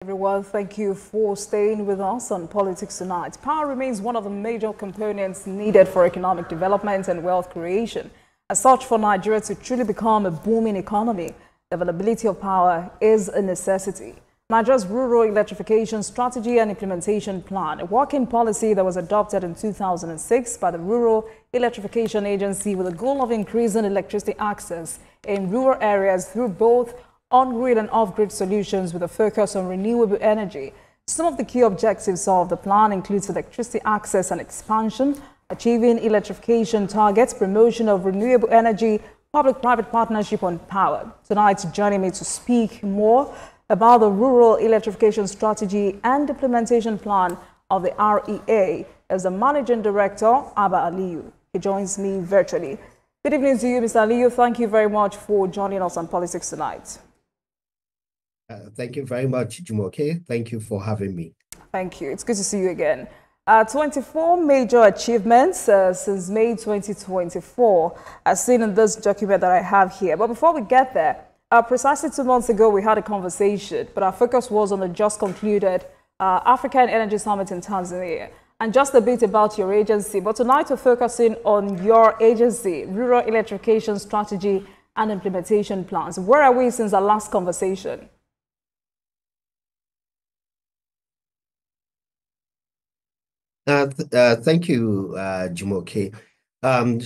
Everyone, thank you for staying with us on Politics Tonight. Power remains one of the major components needed for economic development and wealth creation. As such, for Nigeria to truly become a booming economy, the availability of power is a necessity. Nigeria's Rural Electrification Strategy and Implementation Plan, a working policy that was adopted in 2006 by the Rural Electrification Agency with the goal of increasing electricity access in rural areas through both on-grid and off-grid solutions with a focus on renewable energy. Some of the key objectives of the plan includes electricity access and expansion, achieving electrification targets, promotion of renewable energy, public-private partnership on power. Tonight, joining me to speak more about the Rural Electrification Strategy and Implementation Plan of the REA is the Managing Director, Abba Aliyu. He joins me virtually. Good evening to you, Mr. Aliyu. Thank you very much for joining us on Politics Tonight. Thank you very much, Jumoke. Thank you for having me. Thank you. It's good to see you again. 24 major achievements since May 2024, as seen in this document that I have here. But before we get there, precisely 2 months ago, we had a conversation, but our focus was on the just concluded African Energy Summit in Tanzania. And just a bit about your agency. But tonight, we're focusing on your agency, Rural Electrification Strategy and Implementation Plans. Where are we since our last conversation? Thank you, Jumoke.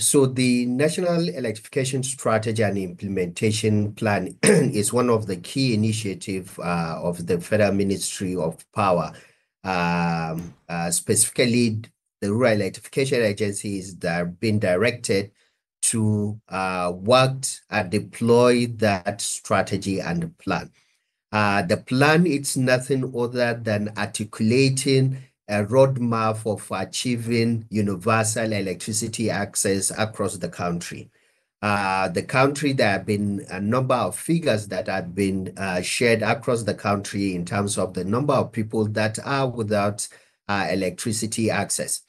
So the National Electrification Strategy and Implementation Plan is one of the key initiatives of the Federal Ministry of Power. Specifically, the Rural Electrification Agency is being directed to work and deploy that strategy and plan. The plan is nothing other than articulating a roadmap of achieving universal electricity access across the country. There have been a number of figures that have been shared across the country in terms of the number of people that are without electricity access.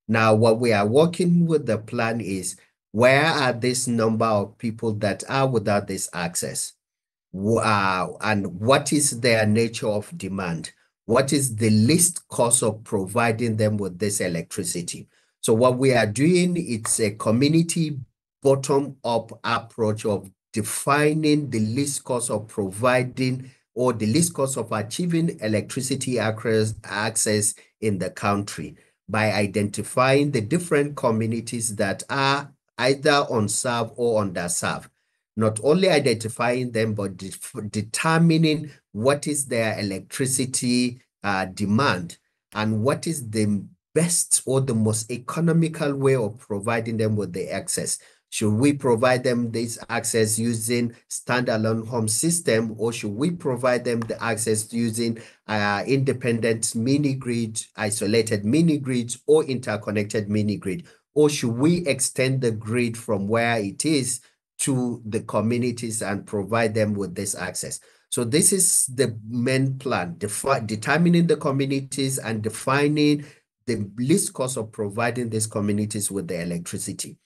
Now, what we are working with the plan is, where are this number of people that are without this access? And what is their nature of demand? What is the least cost of providing them with this electricity? So what we are doing, it's a community bottom-up approach of defining the least cost of providing or the least cost of achieving electricity access in the country by identifying the different communities that are either unserved or underserved. Not only identifying them, but determining what is their electricity demand and what is the best or the most economical way of providing them with the access. Should we provide them this access using standalone home system, or should we provide them the access using independent mini-grid, isolated mini-grids, or interconnected mini-grid? Or should we extend the grid from where it is to the communities and provide them with this access? So this is the main plan, determining the communities and defining the least cost of providing these communities with the electricity.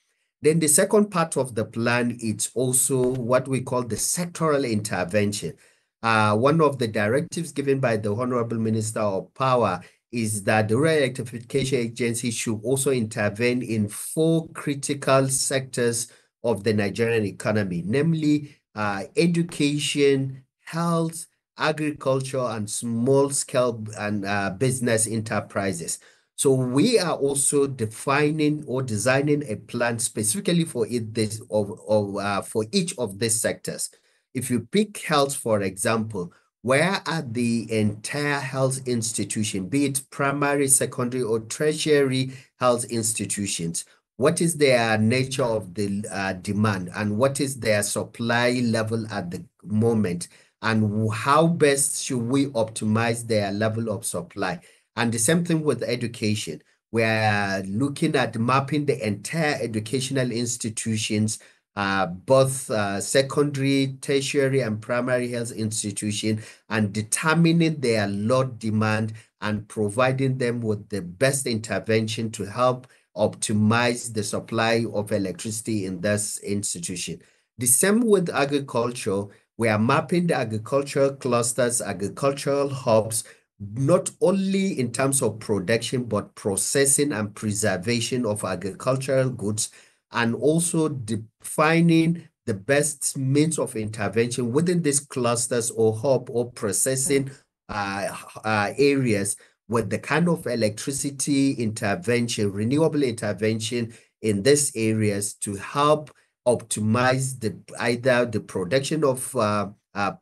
Then the second part of the plan is also what we call the sectoral intervention. One of the directives given by the Honorable Minister of Power is that the Rural Electrification Agency should also intervene in 4 critical sectors of the Nigerian economy, namely education, health, agriculture, and small-scale and business enterprises. So we are also defining or designing a plan specifically for for each of these sectors. If you pick health, for example, where are the entire health institution, be it primary, secondary, or tertiary health institutions? What is their nature of the demand, and what is their supply level at the moment, and how best should we optimize their level of supply? And the same thing with education. We are looking at mapping the entire educational institutions, both secondary, tertiary, and primary health institution, and determining their load demand and providing them with the best intervention to help optimize the supply of electricity in this institution. The same with agriculture. We are mapping the agricultural clusters, agricultural hubs, not only in terms of production, but processing and preservation of agricultural goods, and also defining the best means of intervention within these clusters or hub or processing areas with the kind of electricity intervention, renewable intervention in these areas to help optimize either the production of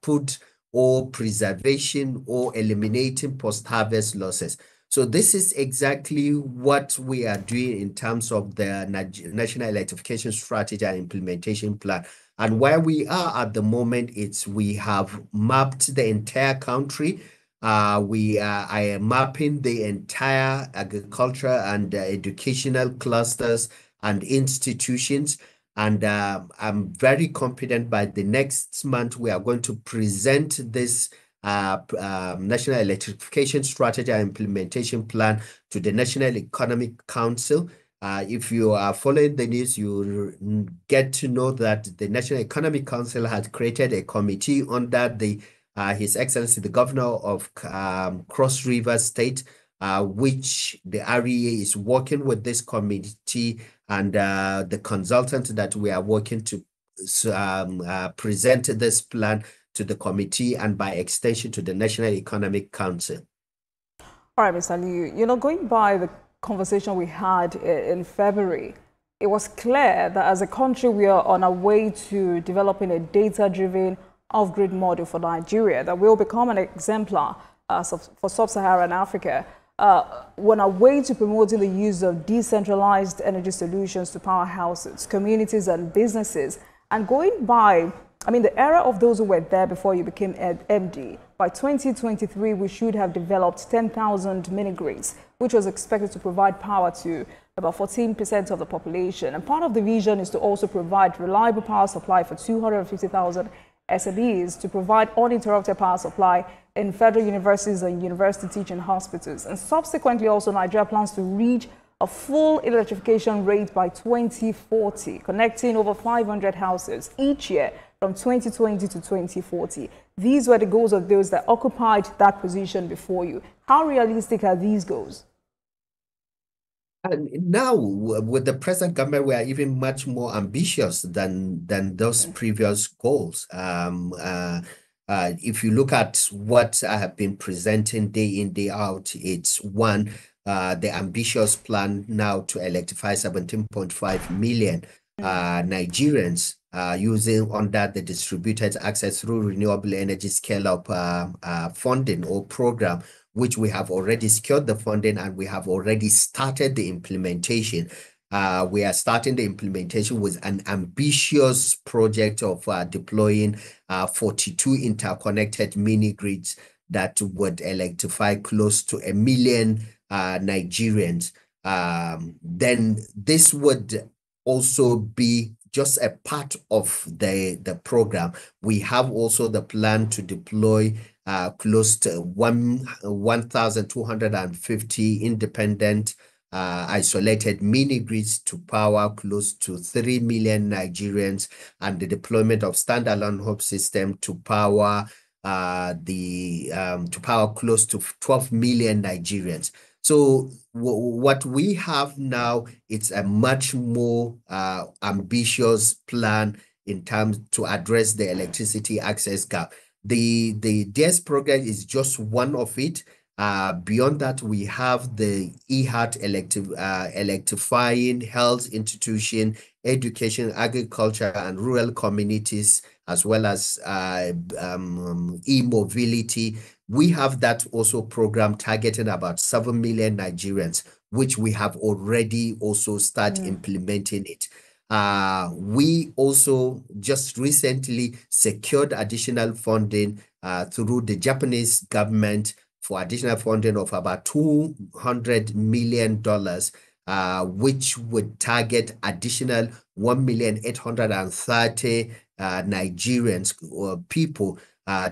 food or preservation or eliminating post-harvest losses. So this is exactly what we are doing in terms of the National Electrification Strategy and Implementation Plan. And where we are at the moment, we have mapped the entire country. I am mapping the entire agricultural and educational clusters and institutions. And I'm very confident by the next month, we are going to present this National Electrification Strategy and Implementation Plan to the National Economic Council. If you are following the news, you get to know that the National Economic Council has created a committee under His Excellency, the Governor of Cross River State, which the REA is working with this committee and the consultant that we are working to present this plan to the committee and by extension to the National Economic Council. All right, Mr. Liu, going by the conversation we had in February, it was clear that as a country, we are on our way to developing a data-driven off-grid model for Nigeria that will become an exemplar for sub-Saharan Africa. We're on our way to promoting the use of decentralized energy solutions to power houses, communities, and businesses. And going by, the era of those who were there before you became MD, by 2023, we should have developed 10,000 mini-grids, which was expected to provide power to about 14% of the population. And part of the vision is to also provide reliable power supply for 250,000 SMEs, to provide uninterrupted power supply in federal universities and university teaching hospitals. And subsequently, also, Nigeria plans to reach a full electrification rate by 2040, connecting over 500 houses each year from 2020 to 2040. These were the goals of those that occupied that position before you. How realistic are these goals? And now, with the present government, we are even much more ambitious than those previous goals. If you look at what I have been presenting day in, day out, it's one, the ambitious plan now to electrify 17.5 million Nigerians using under the distributed access through renewable energy scale-up funding or program, which we have already secured the funding and we have already started the implementation. We are starting the implementation with an ambitious project of deploying 42 interconnected mini-grids that would electrify close to 1 million Nigerians. Then this would also be just a part of the program. We have also the plan to deploy close to 1,250 independent isolated mini-grids to power close to 3 million Nigerians, and the deployment of standalone hub system to power close to 12 million Nigerians. So what we have now, it's a much more ambitious plan in terms to address the electricity access gap. The DES program is just one of it. Beyond that, we have the EHAT electrifying health institution, education, agriculture, and rural communities, as well as e-mobility. We have that also program targeting about 7 million Nigerians, which we have already also started implementing it. We also just recently secured additional funding through the Japanese government for additional funding of about $200 million, which would target additional 1,830,000 Nigerians or people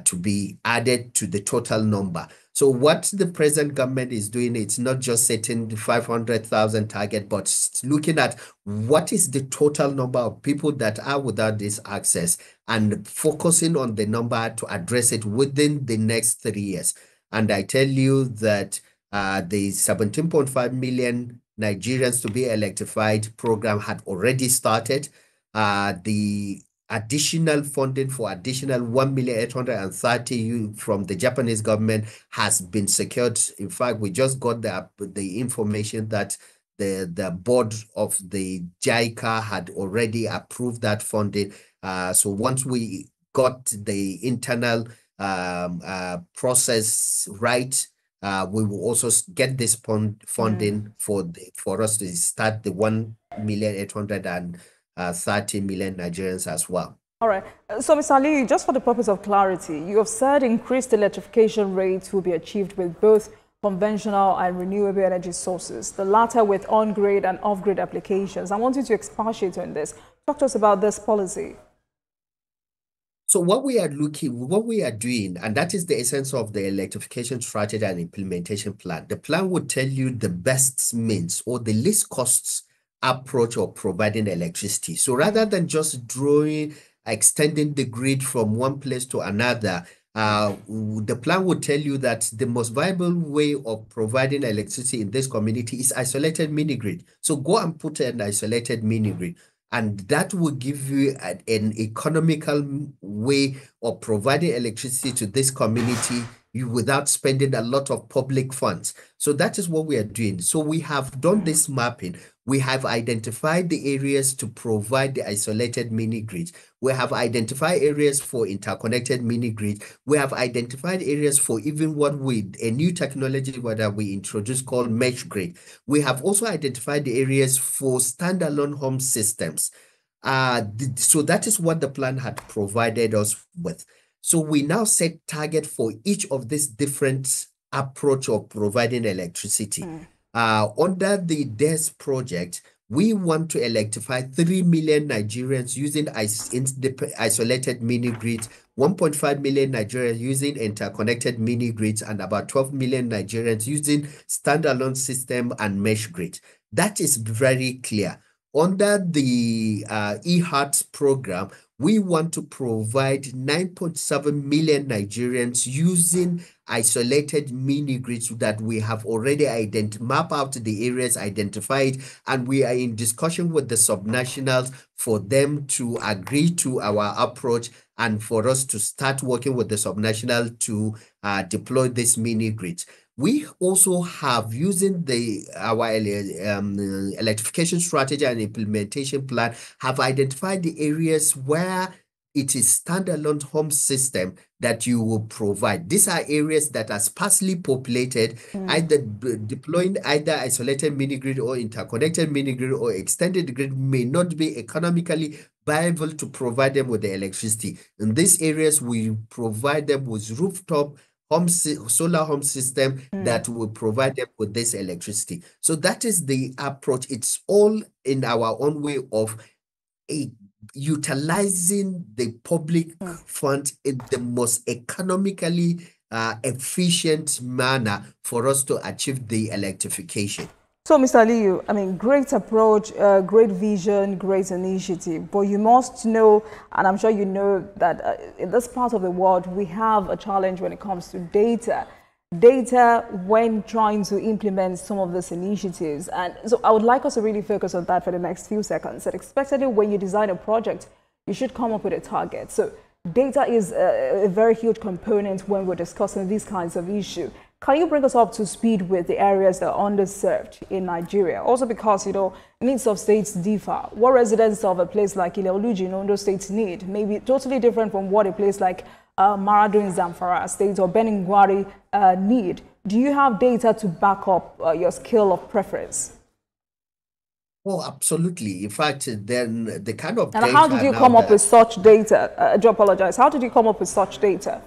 to be added to the total number. So what the present government is doing, it's not just setting the 500,000 target, but looking at what is the total number of people that are without this access and focusing on the number to address it within the next 3 years. And I tell you that the 17.5 million Nigerians to be electrified program had already started. The additional funding for additional 1,830,000 from the Japanese government has been secured. In fact, we just got the information that the board of the JICA had already approved that funding. So once we got the internal process right, we will also get this funding for us to start the 1,830,000 Nigerians as well. All right. So, Mr. Ali, just for the purpose of clarity, you have said increased electrification rates will be achieved with both conventional and renewable energy sources, the latter with on-grid and off-grid applications. I want you to expatiate on this. Talk to us about this policy. So what we are doing, and that is the essence of the electrification strategy and implementation plan. The plan would tell you the best means or the least costs approach of providing electricity. So rather than just extending the grid from one place to another, the plan would tell you that the most viable way of providing electricity in this community is isolated mini grid. So go and put an isolated mini grid. And that will give you an economical way of providing electricity to this community without spending a lot of public funds. So that is what we are doing. So we have done this mapping. We have identified the areas to provide the isolated mini grids. We have identified areas for interconnected mini grids. We have identified areas for even a new technology that we introduced called mesh grid. We have also identified the areas for standalone home systems. So that is what the plan had provided us with. So we now set target for each of these different approach of providing electricity. Under the DES project, we want to electrify 3 million Nigerians using isolated mini grids, 1.5 million Nigerians using interconnected mini grids, and about 12 million Nigerians using standalone system and mesh grid. That is very clear. Under the eHeart program, we want to provide 9.7 million Nigerians using isolated mini grids that we have already mapped out the areas identified, and we are in discussion with the subnationals for them to agree to our approach and for us to start working with the subnational to deploy this mini grids. We also have, using our electrification strategy and implementation plan, have identified the areas where it is standalone home system that you will provide. These are areas that are sparsely populated, either deploying either isolated mini grid or interconnected mini grid or extended grid may not be economically viable to provide them with the electricity. In these areas, we provide them with rooftop solar home system that will provide them with this electricity. So that is the approach. It's all in our own way of utilizing the public fund in the most economically efficient manner for us to achieve the electrification. So, Mr. Aliyu, I mean, great approach, great vision, great initiative, but you must know, and I'm sure you know, that in this part of the world, we have a challenge when it comes to data. Data when trying to implement some of these initiatives. And so I would like us to really focus on that for the next few seconds. That especially when you design a project, you should come up with a target. So data is a very huge component when we're discussing these kinds of issues. Can you bring us up to speed with the areas that are underserved in Nigeria? Also because, you know, needs of states differ. What residents of a place like Ile-Oluji in Ondo State need may be totally different from what a place like Maradu in Zamfara State or Beningwari need. Do you have data to back up your scale of preference? Oh, absolutely. In fact, then the kind of data. And how did you come up with such data? I do apologize. How did you come up with such data?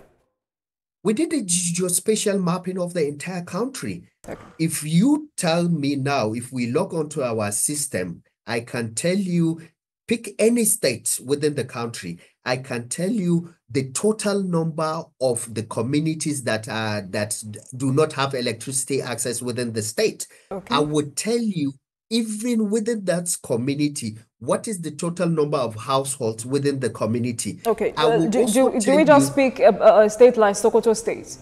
We did a geospatial mapping of the entire country. Okay. If you tell me now, if we log onto our system, I can tell you pick any state within the country, I can tell you the total number of the communities that do not have electricity access within the state. Okay. I would tell you, even within that community, what is the total number of households within the community? Okay. I will also do tell we just you, pick a state like Sokoto State?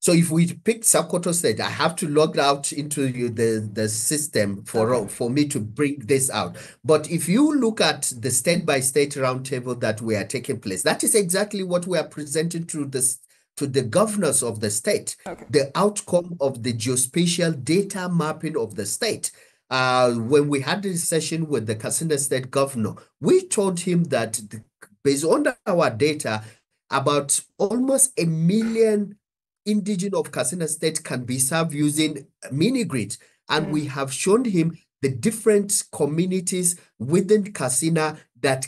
so if we pick Sokoto State, I have to log out into the system for me to bring this out. But if you look at the state-by-state roundtable that we are taking place, that is exactly what we are presenting to the governors of the state, the outcome of the geospatial data mapping of the state. When we had this session with the Katsina State governor, we told him that based on our data, about almost 1 million indigenous of Katsina State can be served using mini grids. And we have shown him the different communities within Katsina that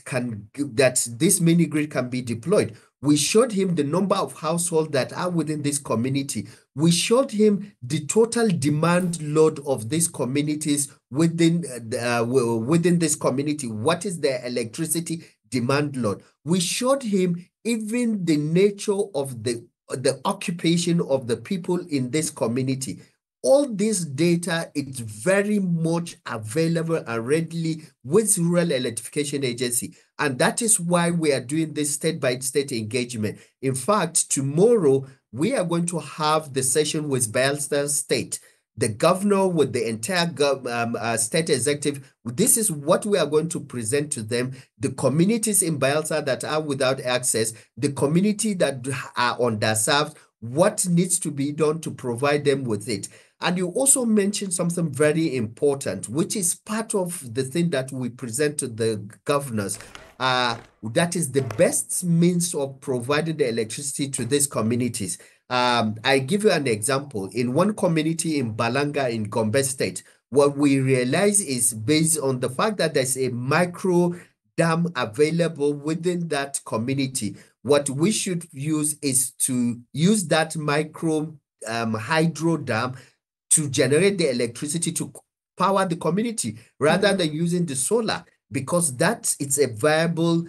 this mini grid can be deployed. We showed him the number of households that are within this community. We showed him the total demand load of these communities within this community. What is their electricity demand load? We showed him even the nature of the occupation of the people in this community. All this data is very much available and readily with Rural Electrification Agency. And that is why we are doing this state-by-state engagement. In fact, tomorrow, we are going to have the session with Bayelsa State, the governor with the entire state executive. This is what we are going to present to them. The communities in Bayelsa that are without access, the community that are underserved, what needs to be done to provide them with it. And you also mentioned something very important, which is part of the thing that we present to the governors. That is the best means of providing the electricity to these communities. I give you an example. In one community in Balanga in Gombe State, what we realize is based on the fact that there's a micro dam available within that community. What we should use is to use that micro hydro dam to generate the electricity to power the community rather than using the solar, because it's a viable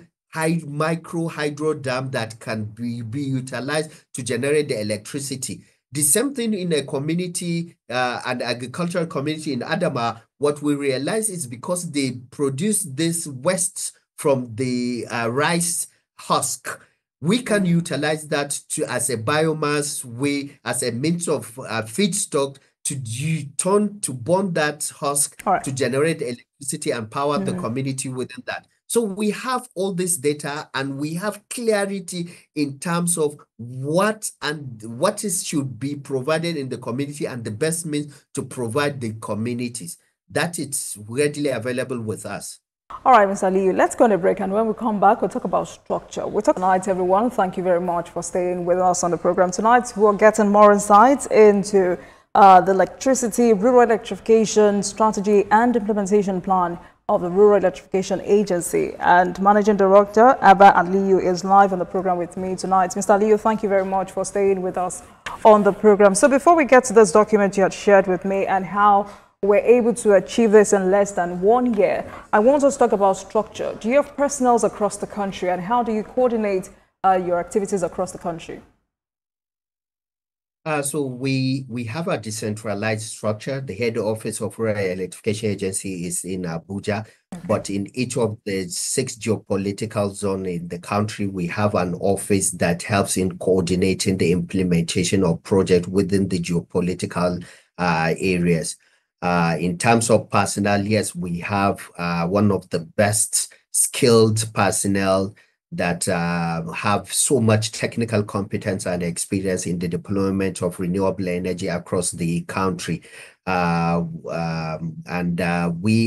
micro hydro dam that can be utilized to generate the electricity. The same thing in a community, an agricultural community in Adama, what we realize is because they produce this waste from the rice husk, we can utilize that as a biomass way, as a means of feedstock to burn that husk to generate electricity and power the community within that. So we have all this data and we have clarity in terms of what should be provided in the community and the best means to provide the communities. That it's readily available with us. All right, Mr. Aliyu, let's go on a break, and when we come back, we'll talk about structure. We'll talk tonight, everyone. Thank you very much for staying with us on the program tonight. We're getting more insights into the electricity, rural electrification strategy and implementation plan of the Rural Electrification Agency. And Managing Director Abba Aliyu is live on the program with me tonight. Mr. Aliyu, thank you very much for staying with us on the program. So before we get to this document you had shared with me and how we're able to achieve this in less than 1 year, I want us to talk about structure. Do you have personnel across the country, and how do you coordinate your activities across the country? So we have a decentralized structure. The head office of Rural Electrification Agency is in Abuja, but in each of the 6 geopolitical zones in the country, we have an office that helps in coordinating the implementation of projects within the geopolitical areas. In terms of personnel, yes, we have one of the best skilled personnel that have so much technical competence and experience in the deployment of renewable energy across the country. We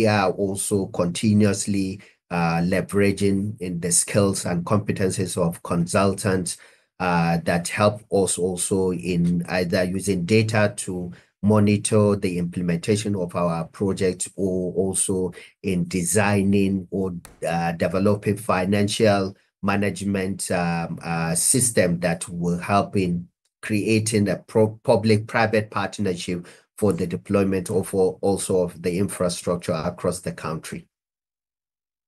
are also continuously leveraging in the skills and competencies of consultants that help us also in either using data to monitor the implementation of our project, or also in designing or developing financial management system that will help in creating a public-private partnership for the deployment of also of the infrastructure across the country.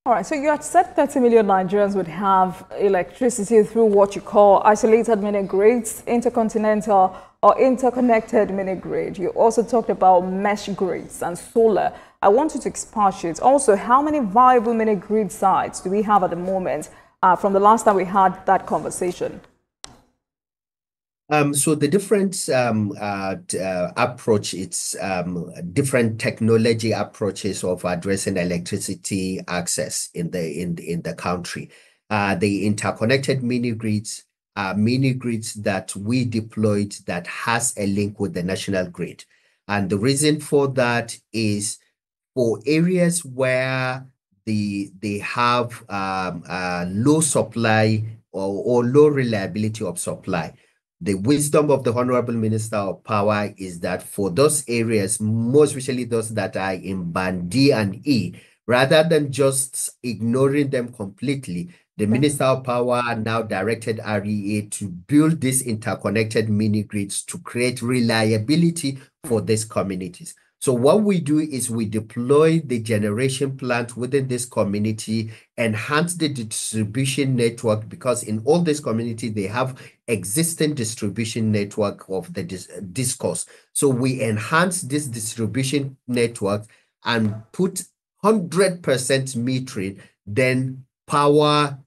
All right, so you had said 30 million Nigerians would have electricity through what you call isolated mini grids, intercontinental or interconnected mini grid. You also talked about mesh grids and solar. I want you to expatiate. Also, how many viable mini grid sites do we have at the moment from the last time we had that conversation? So the different approach, it's different technology approaches of addressing electricity access in the country. The interconnected mini grids are mini grids that we deployed that has a link with the national grid. And the reason for that is for areas where they have low supply or low reliability of supply. The wisdom of the Honorable Minister of Power is that for those areas, most especially those that are in Band D and E, rather than just ignoring them completely, the Minister of Power now directed REA to build these interconnected mini grids to create reliability for these communities. So what we do is we deploy the generation plant within this community, enhance the distribution network, because in all this community, they have existing distribution network of the discourse. So we enhance this distribution network and put 100% metering, then power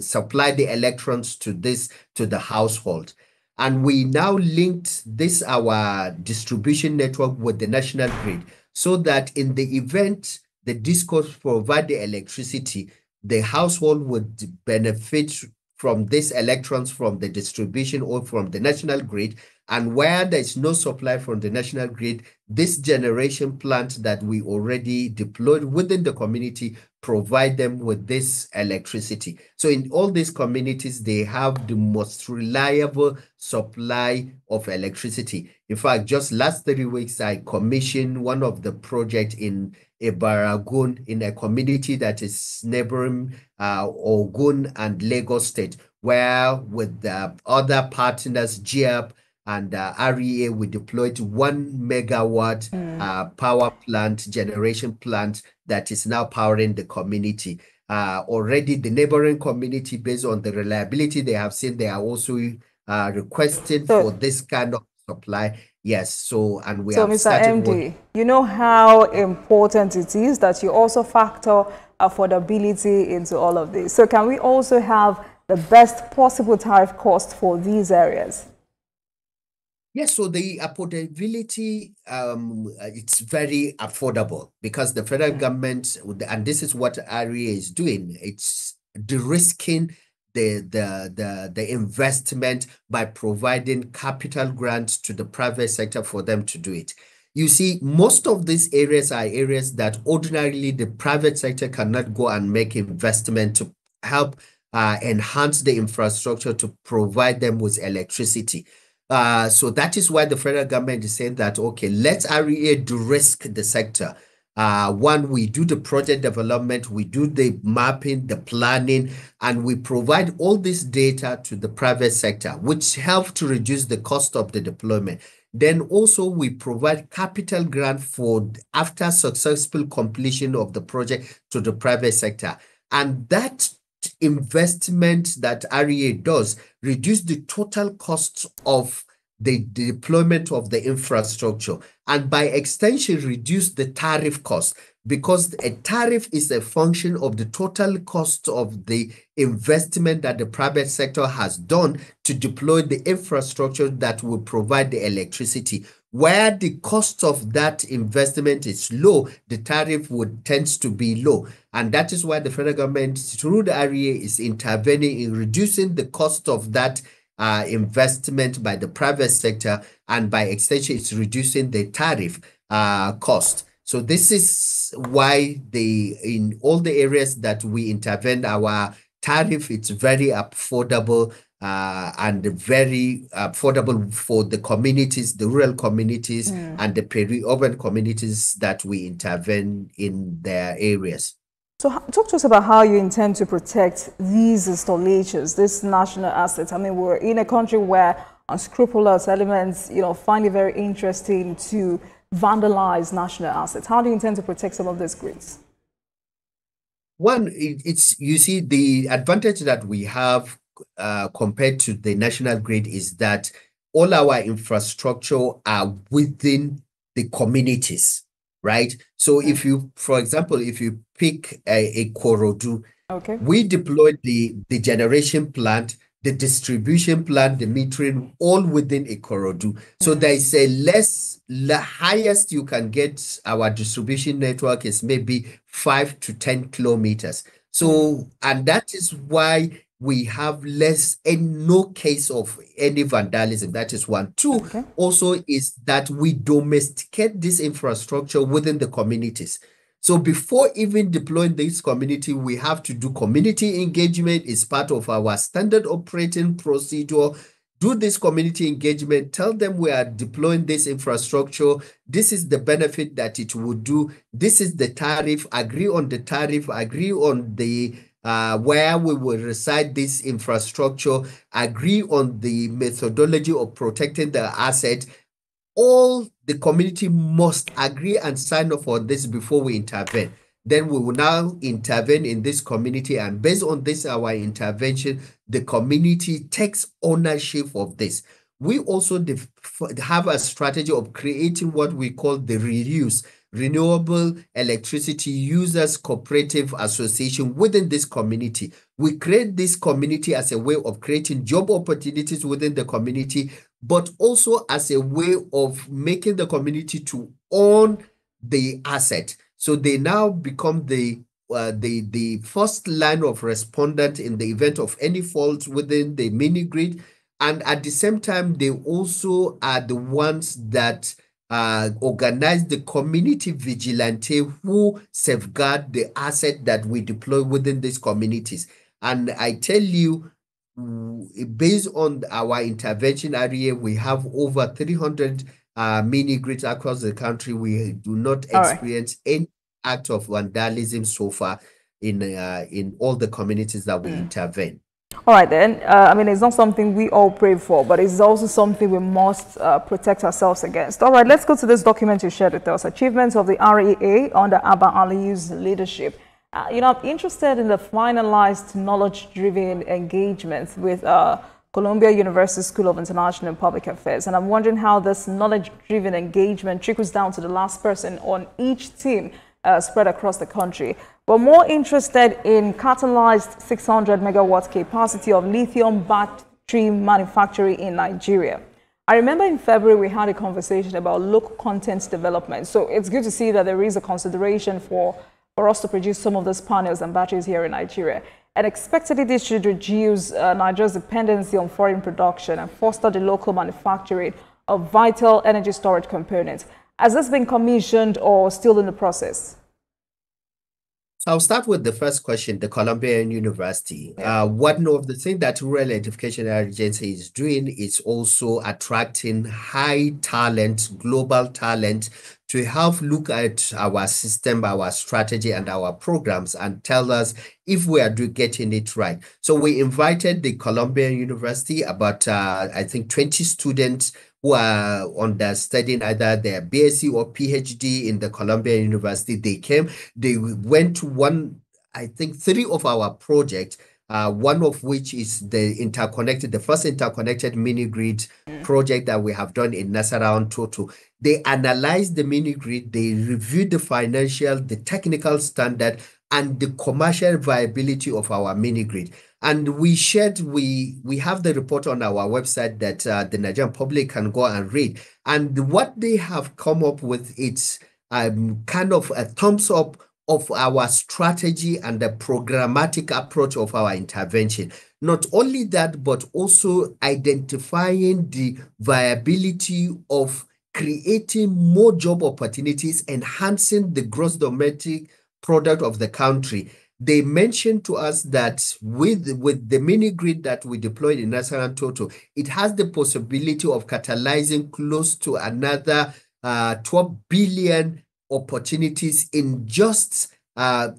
supply the electrons to the household. And we now linked this, our distribution network, with the national grid, so that in the event the discourse provide the electricity, the household would benefit from these electrons from the distribution or from the national grid. And where there's no supply from the national grid, this generation plant that we already deployed within the community provide them with this electricity. So in all these communities, they have the most reliable supply of electricity. In fact, just last 3 weeks, I commissioned one of the projects in Ibaragun, in a community that is neighboring Ogun and Lagos State, where with the other partners, GIAP and REA, we deployed 1 megawatt power plant, generation plant that is now powering the community. Already the neighboring community, based on the reliability they have seen, they are also requesting for this kind of supply. Yes, so, and we have Mr. started MD, you know how important it is that you also factor affordability into all of this. So can we also have the best possible tariff cost for these areas? Yes, so the affordability, it's very affordable because the federal government, and this is what REA is doing, it's de-risking the investment by providing capital grants to the private sector for them to do it. You see, most of these areas are areas that ordinarily the private sector cannot go and make investment to help enhance the infrastructure to provide them with electricity. So that is why the federal government is saying that, okay, let REA de-risk the sector. One, we do the project development, we do the mapping, the planning, and we provide all this data to the private sector, which helps to reduce the cost of the deployment. Then also we provide capital grant for after successful completion of the project to the private sector. And that investment that REA does reduce the total cost of the deployment of the infrastructure, and by extension reduce the tariff cost, because a tariff is a function of the total cost of the investment that the private sector has done to deploy the infrastructure that will provide the electricity. Where the cost of that investment is low, the tariff would tend to be low. And that is why the federal government, through the REA, is intervening in reducing the cost of that investment by the private sector, and by extension, it's reducing the tariff cost. So this is why in all the areas that we intervene, our tariff, it's very affordable and very affordable for the communities, the rural communities and the peri-urban communities that we intervene in their areas. So talk to us about how you intend to protect these installations, this national assets. I mean, we're in a country where unscrupulous elements, find it very interesting to vandalize national assets. How do you intend to protect some of these grids? One, it's you see the advantage that we have compared to the national grid is that all our infrastructure are within the communities, right? So if you, for example, if you pick a Korodu, Okay. we deployed the generation plant, the distribution plant, the metering, all within a Korodu. So there is a the highest you can get our distribution network is maybe 5 to 10 kilometers. So, and that is why we have less and no case of any vandalism. That is one. Two, Okay. also is that we domesticate this infrastructure within the communities. So before even deploying this community, we have to do community engagement. It's part of our standard operating procedure. Do this community engagement, tell them we are deploying this infrastructure. This is the benefit that it would do. This is the tariff, agree on the tariff, agree on the where we will reside this infrastructure, agree on the methodology of protecting the asset. All the community must agree and sign off on this before we intervene. Then we will now intervene in this community, and based on this, our intervention, the community takes ownership of this. We also have a strategy of creating what we call the reuse, Renewable Electricity Users Cooperative Association within this community. We create this community as a way of creating job opportunities within the community, but also as a way of making the community to own the asset. So they now become the first line of respondent in the event of any fault within the mini grid. And at the same time, they also are the ones that organize the community vigilante who safeguard the asset that we deploy within these communities. And I tell you, based on our intervention area, we have over 300 mini grids across the country. We do not experience any act of vandalism so far in all the communities that we intervene. All right, then. I mean, it's not something we all pray for, but it's also something we must protect ourselves against. All right, let's go to this document you shared with us, Achievements of the REA under Abba Aliu's leadership. I'm interested in the finalized knowledge-driven engagement with Columbia University School of International and Public Affairs. And I'm wondering how this knowledge-driven engagement trickles down to the last person on each team spread across the country. But more interested in catalyzed 600 megawatts capacity of lithium battery manufacturing in Nigeria. I remember in February we had a conversation about local content development. So it's good to see that there is a consideration for us to produce some of those panels and batteries here in Nigeria. And expectedly this should reduce Nigeria's dependency on foreign production and foster the local manufacturing of vital energy storage components. Has this been commissioned or still in the process? So I'll start with the first question, the Columbia University. One of the things that Rural Electrification Agency is doing is also attracting high talent, global talent, to help look at our system, our strategy, and our programs and tell us if we are getting it right. So we invited the Columbia University, about, I think, 20 students who are studying either their BSc or PhD in the Columbia University. They came, they went to I think 3 of our projects, one of which is the first interconnected mini grid project that we have done in Nasarawa Toto. They analyzed the mini grid, they reviewed the financial, the technical standard, and the commercial viability of our mini grid. And we have the report on our website that the Nigerian public can go and read. And what they have come up with, it's kind of a thumbs up of our strategy and the programmatic approach of our intervention. Not only that, but also identifying the viability of creating more job opportunities, enhancing the gross domestic product of the country. They mentioned to us that with the mini grid that we deployed in Nasarawa Toto, it has the possibility of catalyzing close to another 12 billion opportunities in just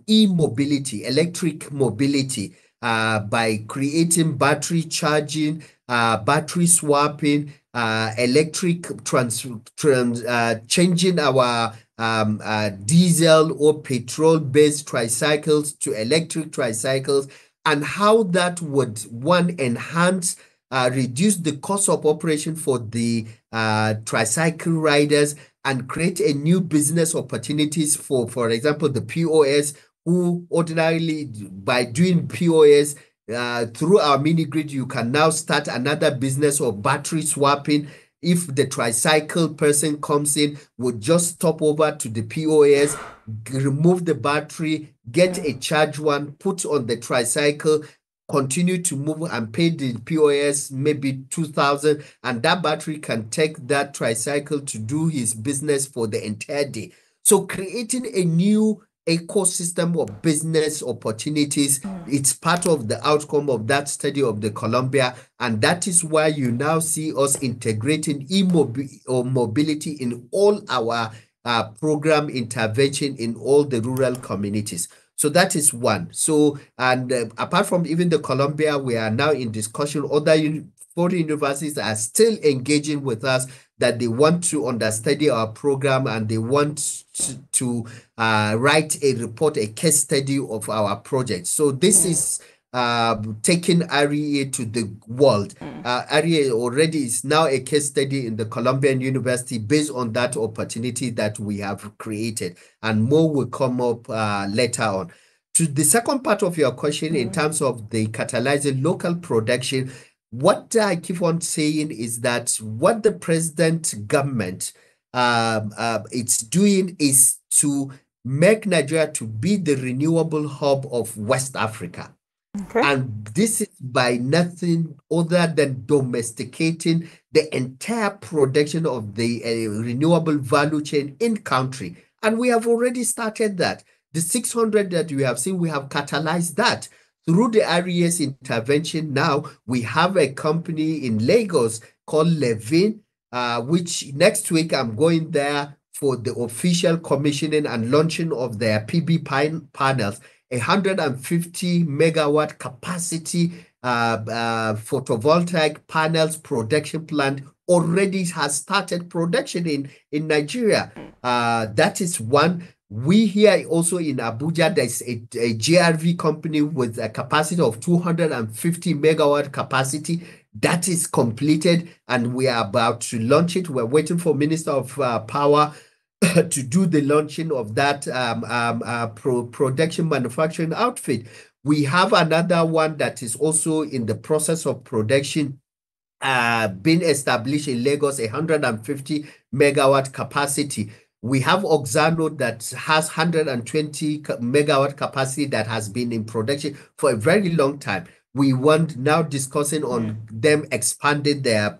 e-mobility, electric mobility, by creating battery charging, battery swapping, electric changing our diesel or petrol-based tricycles to electric tricycles, and how that would, one, enhance, reduce the cost of operation for the tricycle riders and create a new business opportunities for example, the POS, who ordinarily, by doing POS, through our mini grid, you can now start another business of battery swapping. If the tricycle person comes in, would just stop over to the POS, remove the battery, get a charged one, put on the tricycle, continue to move and pay the POS maybe 2,000, and that battery can take that tricycle to do his business for the entire day. So creating a new ecosystem of business opportunities, it's part of the outcome of that study of the Columbia, and that is why you now see us integrating mobility in all our program intervention in all the rural communities. So that is one. So, and apart from even the Columbia, we are now in discussion. Other foreign universities are still engaging with us, that they want to understudy our program and they want to write a report, a case study of our project. So this is taking REA to the world. REA already is now a case study in the Columbian University based on that opportunity that we have created, and more will come up later on. To the second part of your question, in terms of the catalyzing local production, what I keep on saying is that what the present government it's doing is to make Nigeria to be the renewable hub of West Africa. Okay. And this is by nothing other than domesticating the entire production of the renewable value chain in country. And we have already started that. The 600 that we have seen, we have catalyzed that. Through the RES intervention now, we have a company in Lagos called Levin, which next week I'm going there for the official commissioning and launching of their PB panels, 150 megawatt capacity photovoltaic panels production plant already has started production in Nigeria. That is one. We here also in Abuja, there's a GRV company with a capacity of 250 megawatt capacity that is completed, and we are about to launch it. We're waiting for Minister of Power to do the launching of that production manufacturing outfit. We have another one that is also in the process of production, being established in Lagos, 150 megawatt capacity. We have Oxano that has 120 megawatt capacity that has been in production for a very long time. We want now discussing on them expanding their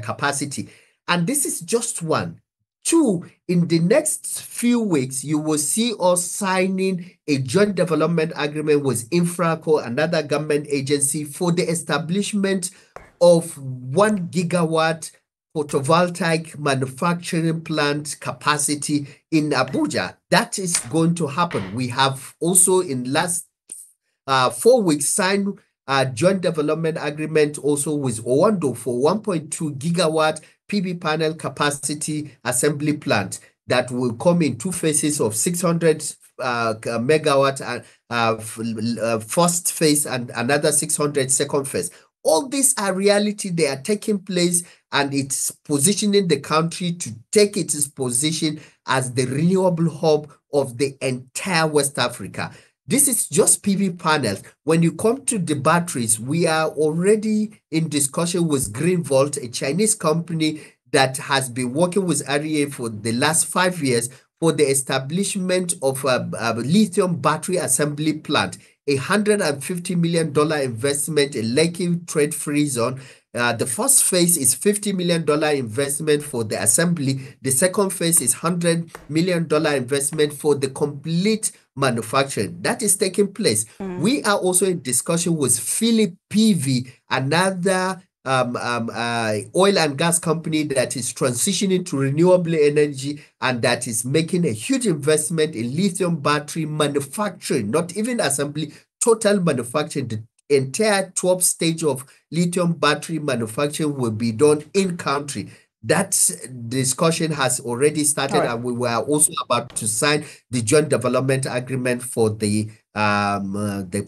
capacity. And this is just one. Two, in the next few weeks, you will see us signing a joint development agreement with Infraco, another government agency, for the establishment of 1 gigawatt photovoltaic manufacturing plant capacity in Abuja. That is going to happen. We have also in last 4 weeks signed a joint development agreement also with Owando for 1.2 gigawatt PV panel capacity assembly plant that will come in 2 phases of 600 megawatt first phase and another 600 second phase. All these are reality. They are taking place, and it's positioning the country to take its position as the renewable hub of the entire West Africa. This is just PV panels. When you come to the batteries, we are already in discussion with Greenvolt, a Chinese company that has been working with REA for the last 5 years for the establishment of a lithium battery assembly plant, $150 million investment in Lekki trade-free zone. The first phase is $50 million investment for the assembly. The second phase is $100 million investment for the complete manufacturing. That is taking place. We are also in discussion with Philip PV, another oil and gas company that is transitioning to renewable energy and that is making a huge investment in lithium battery manufacturing, not even assembly, total manufacturing. The entire 12th stage of lithium battery manufacturing will be done in country. That discussion has already started, and we were also about to sign the joint development agreement for the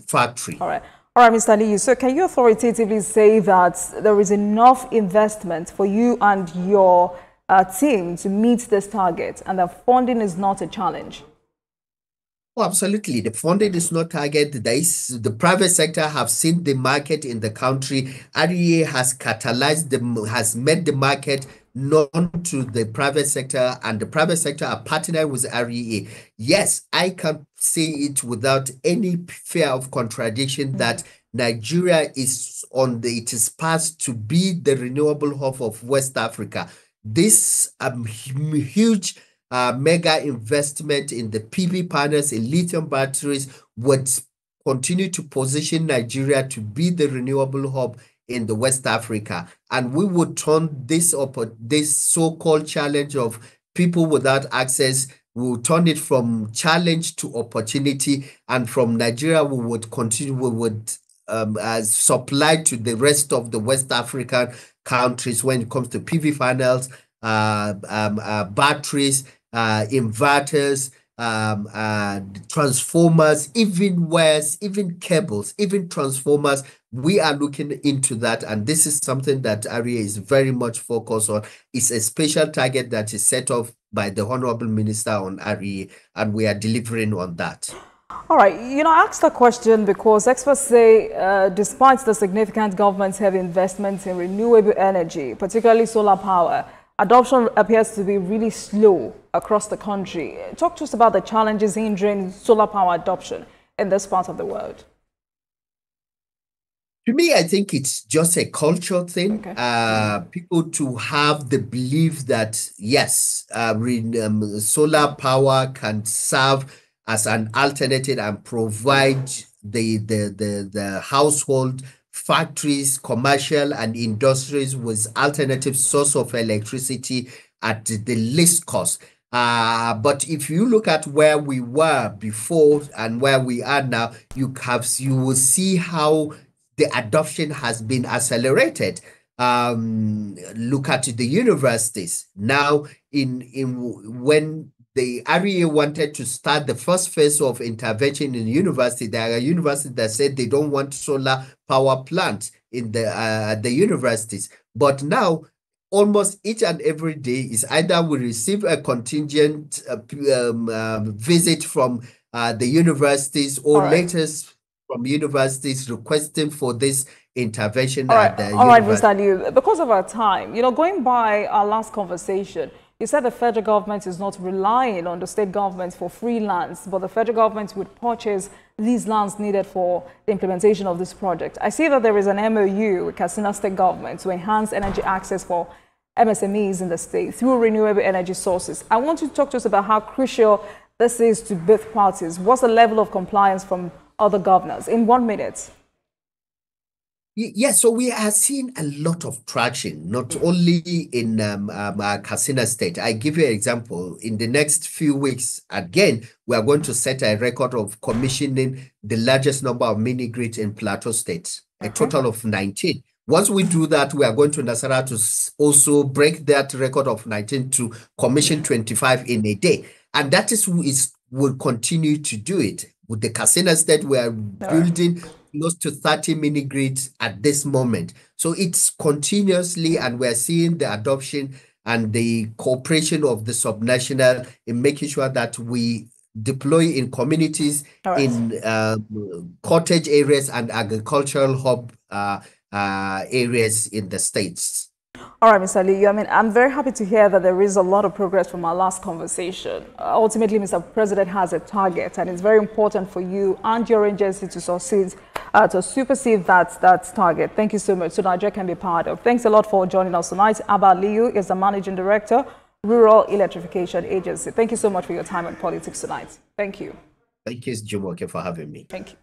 factory. All right, Mr. Lee. So, can you authoritatively say that there is enough investment for you and your team to meet this target, and that funding is not a challenge? Oh, absolutely. The funding is not target. The private sector have seen the market in the country. REA has catalyzed has made the market known to the private sector, and the private sector are partnering with REA. Yes, I can say it without any fear of contradiction that Nigeria is on it is path to be the renewable hub of West Africa. This huge mega investment in the PV panels, in lithium batteries, would continue to position Nigeria to be the renewable hub in the West Africa. And we would turn this so-called challenge of people without access, we will turn it from challenge to opportunity. And from Nigeria, we would continue, we would supply to the rest of the West African countries when it comes to PV panels, batteries, inverters, transformers, even wires, even cables, even transformers. We are looking into that, and this is something that REA is very much focused on. It's a special target that is set off by the Honorable Minister on REA, and we are delivering on that. All right, I asked that question because experts say despite the significant government-heavy investments in renewable energy, particularly solar power, adoption appears to be really slow across the country. Talk to us about the challenges hindering solar power adoption in this part of the world. To me, I think it's just a cultural thing. Okay. People to have the belief that, yes, solar power can serve as an alternative and provide the household, factories, commercial and industries with alternative source of electricity at the least cost. But if you look at where we were before and where we are now, you will see how the adoption has been accelerated. Look at the universities now. When the REA wanted to start the first phase of intervention in the university, there are universities that said they don't want solar power plants in the universities. But now, almost each and every day is either we receive a contingent visit from the universities or letters from universities requesting for this intervention at the university. All right, Mr. Liu, because of our time, going by our last conversation, you said the federal government is not relying on the state government for free lands, but the federal government would purchase these lands needed for the implementation of this project. I see that there is an MOU with Katsina State government to enhance energy access for MSMEs in the state through renewable energy sources. I want you to talk to us about how crucial this is to both parties. What's the level of compliance from other governors? In 1 minute. Yes, so we are seeing a lot of traction, not only in Katsina State. I give you an example. In the next few weeks, again, we are going to set a record of commissioning the largest number of mini-grids in Plateau State, a total of 19. Once we do that, we are going to Nasarawa to also break that record of 19 to commission 25 in a day. And that will continue to do it. With the Katsina State, we are building close to 30 mini grids at this moment. So it's continuously, and we're seeing the adoption and the cooperation of the subnational in making sure that we deploy in communities, in cottage areas and agricultural hub areas in the states. All right, Mr. Lee, I'm very happy to hear that there is a lot of progress from our last conversation. Ultimately, Mr. President has a target, and it's very important for you and your agency to succeed, to supersede that target. Thank you so much. So Nigeria can be part of. Thanks a lot for joining us tonight. Abba Liu is the Managing Director, Rural Electrification Agency. Thank you so much for your time on Politics Tonight. Thank you. Thank you, Jumoke, for having me. Thank you.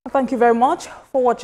Thank you very much for watching.